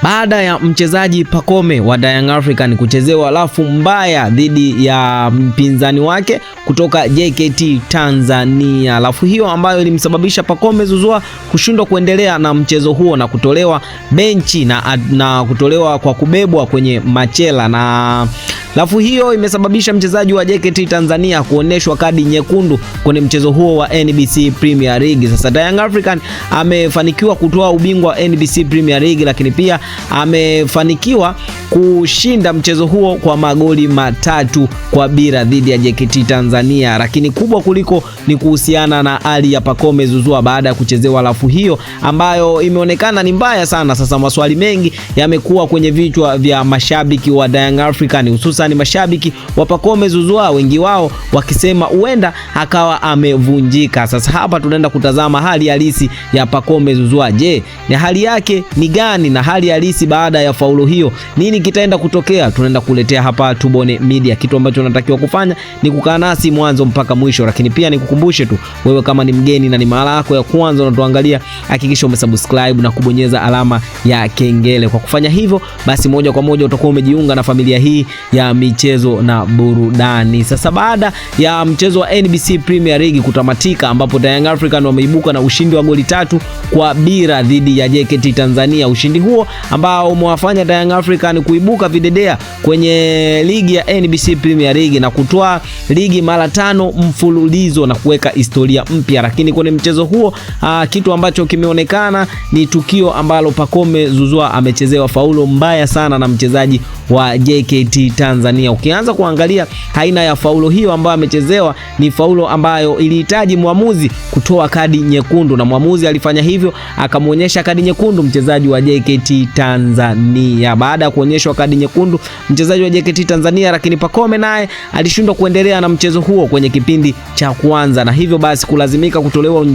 baada ya mchezaji Pacome wa Young African kuchezewa rafu mbaya dhidi ya mpinzani wake kutoka JKT Tanzania. Rafu hiyo ambayo ilimsababisha Pacome Zouzoua kushindwa kuendelea na mchezo huo na kutolewa benchi na kutolewa kwa kubebwa kwenye machela, na rafu hiyo imesababisha mchezaji wa JKT Tanzania kuoneshwa kadi nyekundu kwenye mchezo huo wa NBC Premier League. Sasa Young African amefanikiwa kutoa ubingwa wa NBC Premier League, lakini pia amefanikiwa kushinda mchezo huo kwa magoli 3-0 dhidi ya JKT Tanzania. Lakini kubwa kuliko ni kuhusiana na hali ya Pacome Zouzoua baada ya kuchezewa rafu hiyo ambayo imeonekana ni mbaya sana. Sasa maswali mengi yamekuwa kwenye vichwa vya mashabiki wa Young African, hususan mashabiki wa Pacome Zouzoua, wengi wao wakisema huenda akawa amevunjika. Sasa hapa tunaenda kutazama hali halisi ya Pacome Zouzoua. Je, ni hali yake ni gani, na hali halisi baada ya faulo hiyo nini kitaenda kutokea? Tunaenda kuletea hapa Tubone Media. Kitu ambacho unatakiwa kufanya ni kukaa nasi mwanzo mpaka mwisho, lakini pia nikukumbushe tu, wewe kama ni mgeni na ni mara yako ya kwanza unatuangalia, hakikisha umesubscribe na kubonyeza alama ya kengele. Kwa kufanya hivyo, basi moja kwa moja utakuwa umejiunga na familia hii ya michezo na burudani. Sasa baada ya mchezo wa NBC Premier League kutamatika, ambapo Young African wameibuka na ushindi wa goli 3-0 dhidi ya JKT Tanzania. Ushindi huo ambao umewafanya Young African kuibuka videdea kwenye ligi ya NBC Premier League na kutoa ligi mara 5 mfululizo na kuweka historia mpya. Lakini kwenye mchezo huo kitu ambacho kimeonekana ni tukio ambalo Pacome Zouzoua amechezewa faulo mbaya sana na mchezaji wa JKT Tanzania. Ukianza kuangalia aina ya faulo hiyo ambayo amechezewa, ni faulo ambayo ilihitaji muamuzi kutoa kadi nyekundu, na muamuzi alifanya hivyo, akamuonyesha kadi nyekundu mchezaji wa JKT Tanzania. Baada ya kuonyeshwa kadi nyekundu mchezaji wa JKT Tanzania, lakini Pacome naye alishindwa kuendelea na mchezo huo kwenye kipindi cha kwanza, na hivyo basi kulazimika kutolewa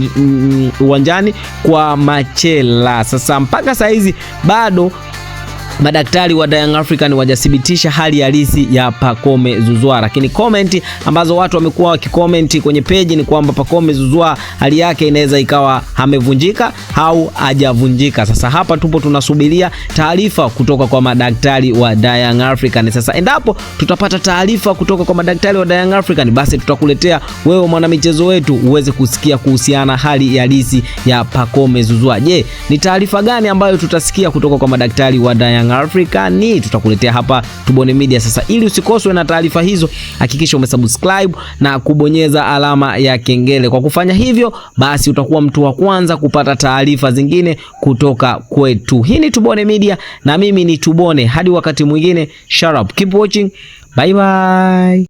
uwanjani kwa machela. Sasa mpaka saa hizi bado madaktari wa Young African wajathibitisha hali halisi ya Pacome Zouzoua, lakini comment ambazo watu wamekuwa wakicomment kwenye page ni kwamba Pacome Zouzoua hali yake inaweza ikawa amevunjika au hajavunjika. Sasa hapa tupo tunasubiria taarifa kutoka kwa madaktari wa Young African. Sasa endapo tutapata taarifa kutoka kwa madaktari wa Young African, basi tutakuletea wewe mwanamichezo wetu uweze kusikia kuhusiana hali halisi ya Pacome Zouzoua. Je, ni taarifa gani ambayo tutasikia kutoka kwa madaktari wa Young African? Tutakuletea hapa Tubone Media. Sasa ili usikoswe na taarifa hizo, hakikisha umesubscribe na kubonyeza alama ya kengele. Kwa kufanya hivyo, basi utakuwa mtu wa kwanza kupata taarifa zingine kutoka kwetu. Hii ni Tubone Media na mimi ni Tubone. Hadi wakati mwingine, shut up, keep watching, bye bye.